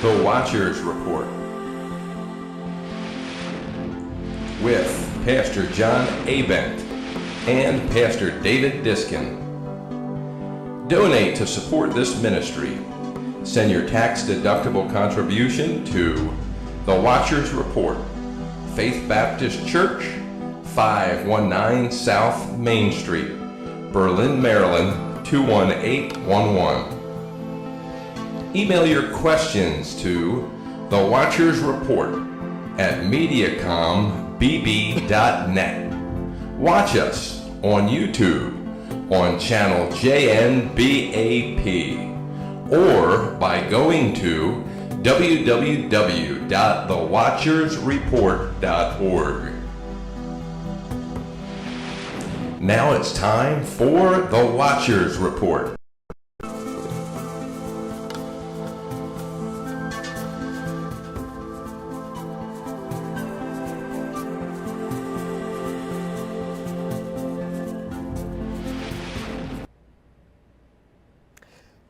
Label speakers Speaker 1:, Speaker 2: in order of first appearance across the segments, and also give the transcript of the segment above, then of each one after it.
Speaker 1: The Watchers Report with Pastor John Abent and Pastor David Diskin. Donate to support this ministry. Send your tax-deductible contribution to The Watchers Report, Faith Baptist Church, 519 South Main Street, Berlin, Maryland, 21811. Email your questions to The Watchers Report at MediacomBB.net. Watch us on YouTube on channel JNBAP or by going to www.thewatchersreport.org. Now it's time for The Watchers Report.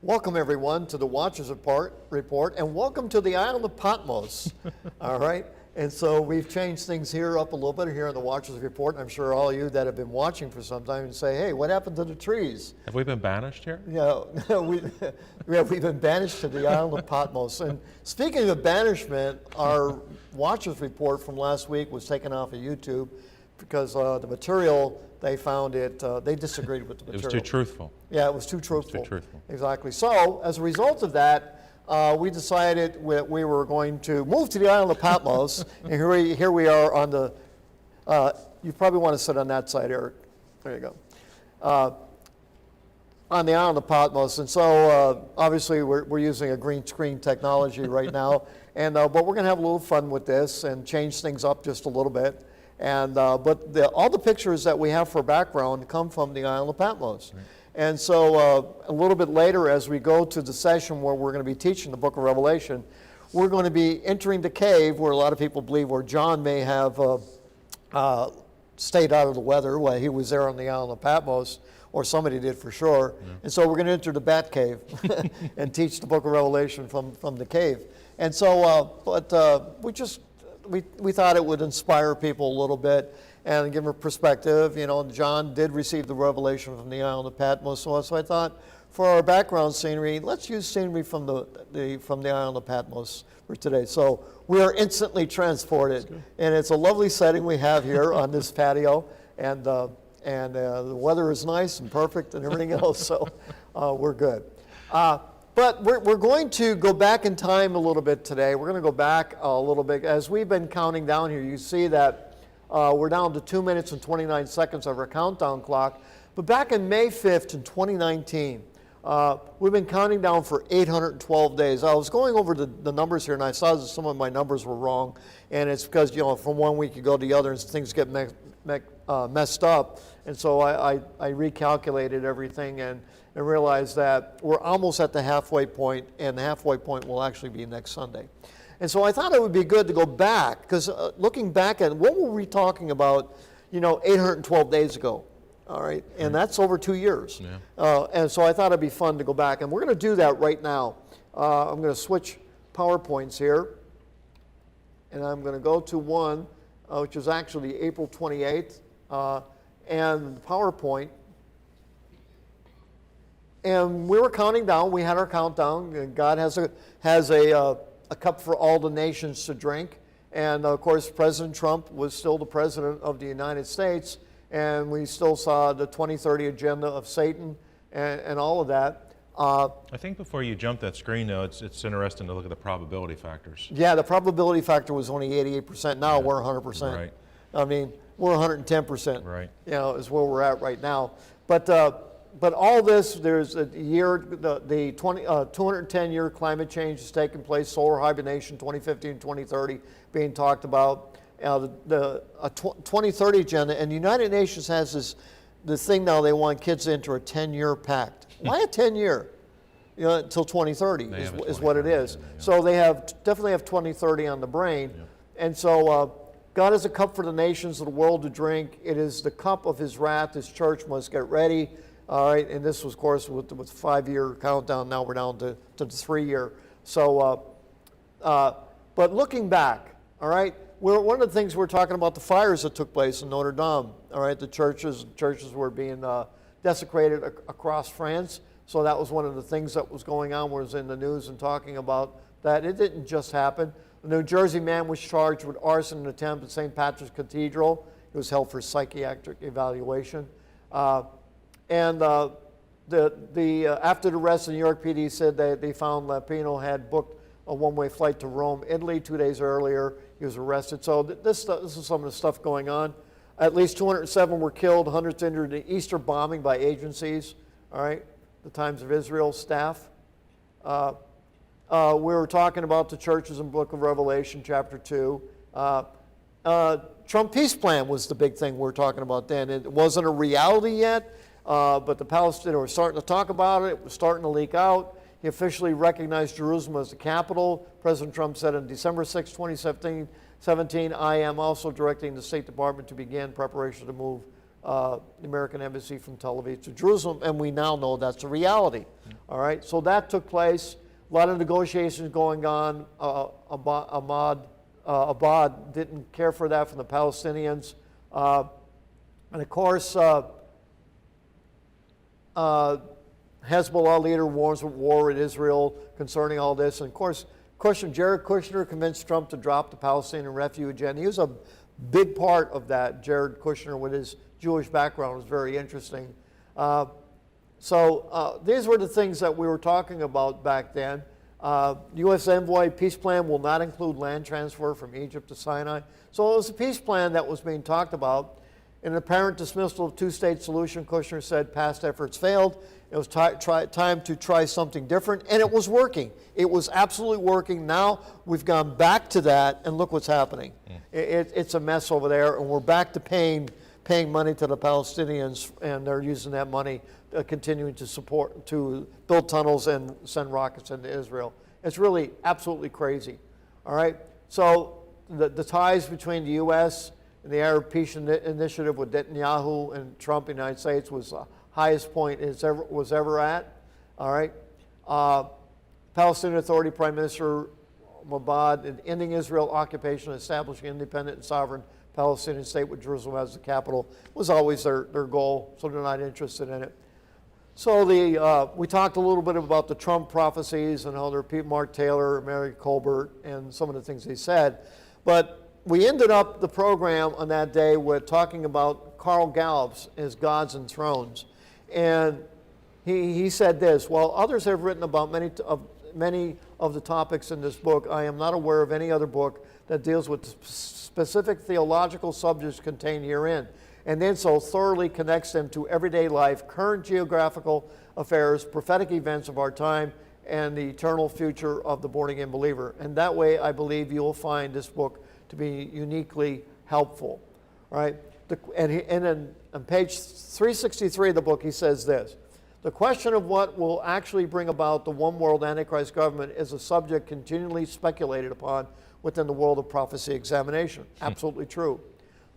Speaker 2: Welcome everyone to the Watchers Report, and welcome to the island of Patmos. All right, and so we've changed things here up a little bit here on the Watchers Report. And I'm sure all of you that have been watching for some time say, "Hey, what happened to the trees?"
Speaker 3: Have we been banished here?
Speaker 2: Yeah, we've been banished to the island of Patmos. And speaking of banishment, our Watchers Report from last week was taken off of YouTube because the material. They found it, they disagreed with the material.
Speaker 3: It was too truthful.
Speaker 2: Yeah, it was too truthful.
Speaker 3: It was too truthful.
Speaker 2: Exactly. So, as a result of that, we decided we were going to move to the island of Patmos. And here we are on the, you probably want to sit on that side, Eric. There you go. On the island of Patmos. And so, obviously, we're using a green screen technology right now. And but we're going to have a little fun with this and change things up just a little bit. And but all the pictures that we have for background come from the island of Patmos. Right. And so a little bit later, as we go to the session where we're going to be teaching the book of Revelation, we're going to be entering the cave where a lot of people believe where John may have stayed out of the weather while he was there on the island of Patmos, or somebody did for sure. Yeah. And so we're going to enter the bat cave and teach the book of Revelation from the cave. And so, we thought it would inspire people a little bit and give them a perspective. You know, John did receive the revelation from the island of Patmos, so I thought for our background scenery, let's use scenery from the island of Patmos for today. So we are instantly transported, and it's a lovely setting we have here on this patio, and the weather is nice and perfect and everything else, so we're good. But we're going to go back in time a little bit today. We're going to go back a little bit. As we've been counting down here, you see that we're down to 2 minutes and 29 seconds of our countdown clock. But back in May 5th in 2019, we've been counting down for 812 days. I was going over the numbers here, and I saw that some of my numbers were wrong. And it's because, you know, from one week you go to the other, and things get messed up. And so I recalculated everything and realized that we're almost at the halfway point, and the halfway point will actually be next Sunday. And so I thought it would be good to go back, because looking back at what were we talking about, 812 days ago, all right? And that's over 2 years. Yeah. And so I thought it'd be fun to go back, and we're going to do that right now. I'm going to switch PowerPoints here, and I'm going to go to one, which is actually April 28th, and PowerPoint. And we were counting down. We had our countdown. And God has a cup for all the nations to drink. And of course, President Trump was still the president of the United States, and we still saw the 2030 agenda of Satan and all of that.
Speaker 3: I think before you jump that screen, though, it's interesting to look at the probability factors.
Speaker 2: Yeah, the probability factor was only 88%. Now we're 100%.
Speaker 3: Right.
Speaker 2: I mean, we're 110%.
Speaker 3: Right.
Speaker 2: Is where we're at right now. But all this, there's a year, the 210-year climate change is taking place, solar hibernation, 2015, 2030 being talked about. The 2030 agenda, and the United Nations has this thing now, they want kids to enter a 10-year pact. Why a 10-year? Until 2030 is what it is. Yeah. So they definitely have 2030 on the brain. Yeah. And so God is a cup for the nations of the world to drink. It is the cup of his wrath. His church must get ready. All right, and this was, of course, with 5-year countdown. Now we're down to the 3-year. So But looking back, all right, one of the things we're talking about, the fires that took place in Notre Dame, all right, the churches were being desecrated across France. So that was one of the things that was going on, was in the news and talking about that. It didn't just happen. A New Jersey man was charged with arson and attempt at St. Patrick's Cathedral. He was held for psychiatric evaluation. After the arrest, the New York PD said they found Lapino had booked a one-way flight to Rome, Italy 2 days earlier. He was arrested. So this is some of the stuff going on. At least 207 were killed, hundreds injured in Easter bombing by agencies, all right, the Times of Israel staff. We were talking about the churches in Book of Revelation, chapter 2. Trump peace plan was the big thing we were talking about then. It wasn't a reality yet, but the Palestinians were starting to talk about it. It was starting to leak out. He officially recognized Jerusalem as the capital. President Trump said on December 6, 2017, I am also directing the State Department to begin preparation to move the American embassy from Tel Aviv to Jerusalem, and we now know that's a reality. All right, so that took place. A lot of negotiations going on. Abad didn't care for that from the Palestinians. And of course, Hezbollah leader warns of war with Israel concerning all this. And of course, Jared Kushner convinced Trump to drop the Palestinian refugee agenda. He was a big part of that. Jared Kushner, with his Jewish background, was very interesting. So these were the things that we were talking about back then. U.S. envoy peace plan will not include land transfer from Egypt to Sinai. So it was a peace plan that was being talked about. In an apparent dismissal of two-state solution, Kushner said past efforts failed. It was time to try something different, and it was working. It was absolutely working. Now we've gone back to that, and look what's happening. It's a mess over there, and we're back to paying money to the Palestinians, and they're using that money continuing to build tunnels and send rockets into Israel. It's really absolutely crazy. All right. So the ties between the U.S. and the Arab Peace Initiative with Netanyahu and Trump in the United States was the highest point it was ever at. All right. Palestinian Authority Prime Minister Mabad in ending Israel occupation and establishing an independent and sovereign Palestinian state with Jerusalem as the capital was always their goal, so they're not interested in it. So we talked a little bit about the Trump prophecies and how there are people, Mark Taylor, Mary Colbert, and some of the things they said. But we ended up the program on that day with talking about Carl Gallup's as Gods and Thrones. And he said this: while others have written about many of the topics in this book, I am not aware of any other book that deals with specific theological subjects contained herein, and then so thoroughly connects them to everyday life, current geographical affairs, prophetic events of our time, and the eternal future of the born-again believer. And that way, I believe you'll find this book to be uniquely helpful. All right? And then on page 363 of the book, he says this: the question of what will actually bring about the one world Antichrist government is a subject continually speculated upon within the world of prophecy examination. Absolutely true.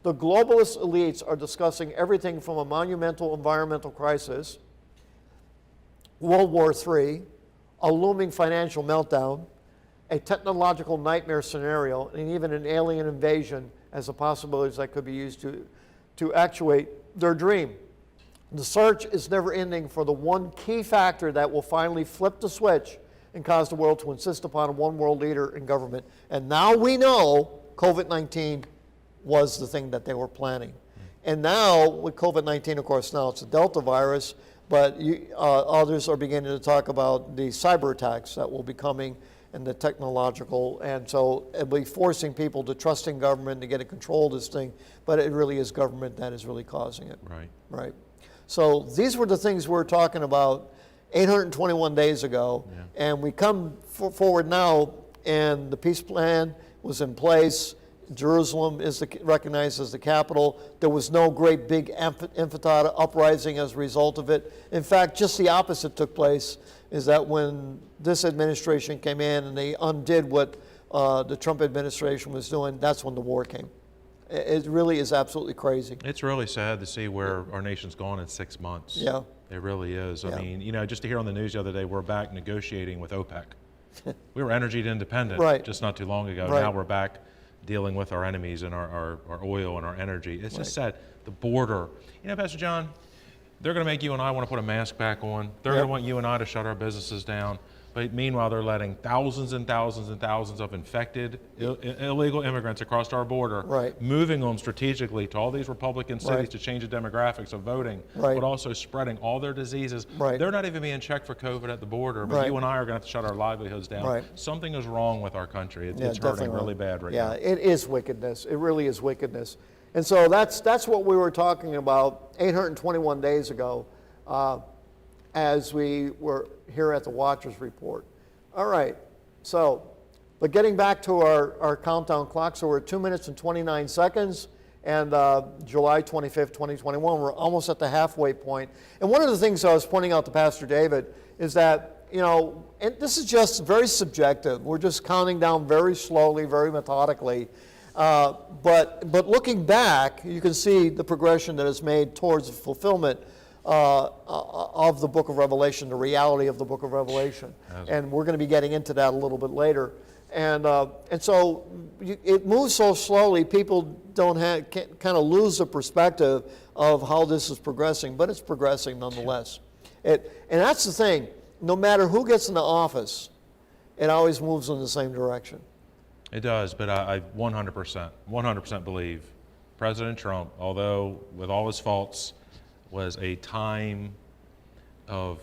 Speaker 2: The globalist elites are discussing everything from a monumental environmental crisis, World War III, a looming financial meltdown, a technological nightmare scenario, and even an alien invasion as the possibilities that could be used to actuate their dream. The search is never ending for the one key factor that will finally flip the switch and cause the world to insist upon a one world leader in government. And now we know COVID-19 was the thing that they were planning. And now with COVID-19, of course, now it's a Delta virus, but others are beginning to talk about the cyber attacks that will be coming and the technological, and so it'll be forcing people to trust in government to get a control of this thing, but it really is government that is really causing it.
Speaker 3: Right.
Speaker 2: Right. So these were the things we were talking about 821 days ago, and we come forward now, and the peace plan was in place. Jerusalem is recognized as the capital. There was no great big intifada uprising as a result of it. In fact, just the opposite took place, is that when this administration came in and they undid what the Trump administration was doing, that's when the war came. It really is absolutely crazy.
Speaker 3: It's really sad to see where our nation's gone in 6 months.
Speaker 2: Yeah.
Speaker 3: It really is. I mean, you know, just to hear on the news the other day, we're back negotiating with OPEC. We were energy independent
Speaker 2: Right.
Speaker 3: just not too long ago.
Speaker 2: Right.
Speaker 3: Now we're back dealing with our enemies and our oil and our energy. It's just sad. The border. You know, Pastor John, they're going to make you and I want to put a mask back on. They're going to want you and I to shut our businesses down. But meanwhile, they're letting thousands and thousands and thousands of infected, illegal immigrants across our border,
Speaker 2: Right.
Speaker 3: moving them strategically to all these Republican cities
Speaker 2: Right.
Speaker 3: to change the demographics of voting,
Speaker 2: Right.
Speaker 3: but also spreading all their diseases.
Speaker 2: Right.
Speaker 3: They're not even being checked for COVID at the border, but
Speaker 2: Right.
Speaker 3: you and I are going to have to shut our livelihoods down.
Speaker 2: Right.
Speaker 3: Something is wrong with our country. It's
Speaker 2: Yeah,
Speaker 3: hurting
Speaker 2: definitely
Speaker 3: really
Speaker 2: wrong.
Speaker 3: bad right now.
Speaker 2: Yeah, it is wickedness. It really is wickedness. And so that's what we were talking about 821 days ago as we were here at the Watchers Report. All right, so, but getting back to our countdown clock, so we're at 2 minutes and 29 seconds, and July 25th, 2021, we're almost at the halfway point. And one of the things I was pointing out to Pastor David is that, you know, and this is just very subjective. We're just counting down very slowly, very methodically. But looking back, you can see the progression that is made towards the fulfillment of the book of Revelation, the reality of the book of Revelation. And we're going to be getting into that a little bit later. And so it moves so slowly, people don't kind of lose the perspective of how this is progressing, but it's progressing nonetheless. And that's the thing, no matter who gets into office, it always moves in the same direction.
Speaker 3: It does, but I 100% believe President Trump, although with all his faults, was a time of,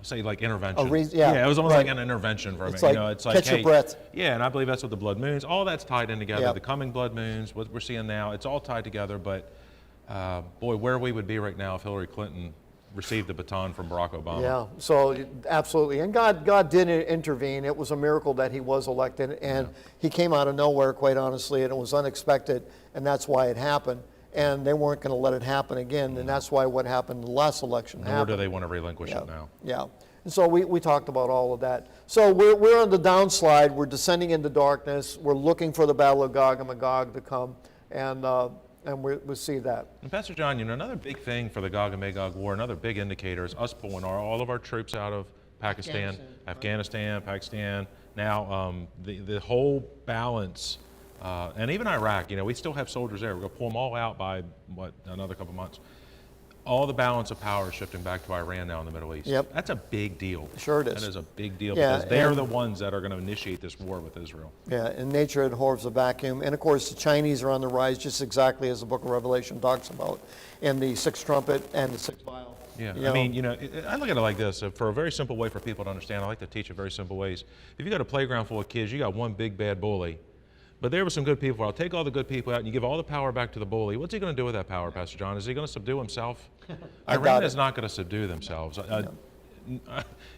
Speaker 3: say, like intervention.
Speaker 2: Yeah,
Speaker 3: it was almost
Speaker 2: right.
Speaker 3: like an intervention for
Speaker 2: It's
Speaker 3: me.
Speaker 2: like,
Speaker 3: You know, it's like,
Speaker 2: catch your
Speaker 3: hey,
Speaker 2: breath.
Speaker 3: yeah, and I believe that's what the blood moons, all that's tied in together.
Speaker 2: Yep.
Speaker 3: The coming blood moons, what we're seeing now, it's all tied together. But boy, where we would be right now if Hillary Clinton received the baton from Barack Obama.
Speaker 2: Yeah, so absolutely. And God did intervene. It was a miracle that he was elected, and he came out of nowhere, quite honestly, and it was unexpected, and that's why it happened. And they weren't going to let it happen again, and that's why what happened in the last election
Speaker 3: Nor
Speaker 2: happened.
Speaker 3: do they want to relinquish it now.
Speaker 2: Yeah. And so we talked about all of that. So we're on the downslide. We're descending into darkness. We're looking for the battle of Gog and Magog to come, and we'll see that.
Speaker 3: And Pastor John, you know, another big thing for the Gog and Magog war, another big indicator is us pulling all of our troops out of Pakistan, Afghanistan, Pakistan. Now the whole balance, and even Iraq, you know, we still have soldiers there. We're going to pull them all out by, another couple months. All the balance of power is shifting back to Iran now in the Middle East.
Speaker 2: Yep.
Speaker 3: That's a big deal.
Speaker 2: Sure it is.
Speaker 3: That is a big deal
Speaker 2: Yeah,
Speaker 3: because they're
Speaker 2: and-
Speaker 3: the ones that are going to initiate this war with Israel.
Speaker 2: Yeah, and nature abhors a vacuum. And of course, the Chinese are on the rise, just exactly as the book of Revelation talks about, in the sixth trumpet and the sixth vial.
Speaker 3: Yeah,
Speaker 2: You
Speaker 3: I
Speaker 2: know,
Speaker 3: mean, you know, I look at it like this. For a very simple way for people to understand, I like to teach it very simple ways. If you got a playground full of kids, you got one big bad bully. But there were some good people. I'll take all the good people out and you give all the power back to the bully. What's he going to do with that power, Pastor John? Is he going to subdue himself? Iran is not going to subdue themselves. You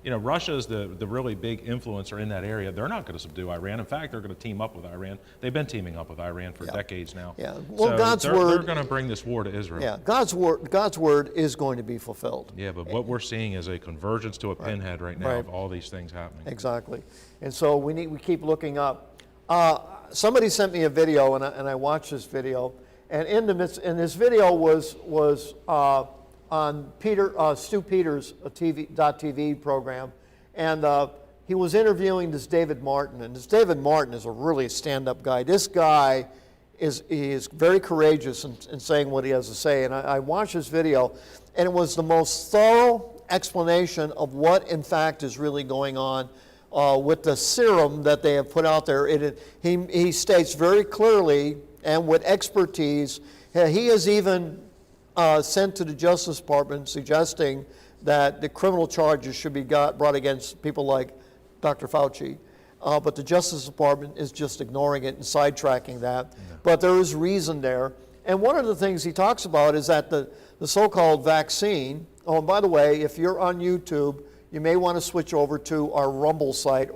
Speaker 3: know, Russia is the really big influencer in that area. They're not going to subdue Iran. In fact, they're going to team up with Iran. They've been teaming up with Iran for decades now.
Speaker 2: Yeah. Well,
Speaker 3: so
Speaker 2: God's
Speaker 3: they're
Speaker 2: word.
Speaker 3: going to bring this war to Israel.
Speaker 2: Yeah, God's word is going to be fulfilled.
Speaker 3: Yeah, but what we're seeing is a convergence to a pinhead right now of all these things happening.
Speaker 2: Exactly. And so we keep looking up. Somebody sent me a video, and I watched this video. And in this video was on Stu Peters' TV program, and he was interviewing this David Martin. And this David Martin is a really stand-up guy. This guy is very courageous in saying what he has to say. And I watched this video, and it was the most thorough explanation of what, in fact, is really going on with the serum that they have put out there. He states very clearly and with expertise. He has even sent to the Justice Department suggesting that the criminal charges should be brought against people like Dr. Fauci. But the Justice Department is just ignoring it and sidetracking that. Yeah. But there is reason there. And one of the things he talks about is that the so-called vaccine, oh, and by the way, if you're on YouTube, you may want to switch over to our Rumble site or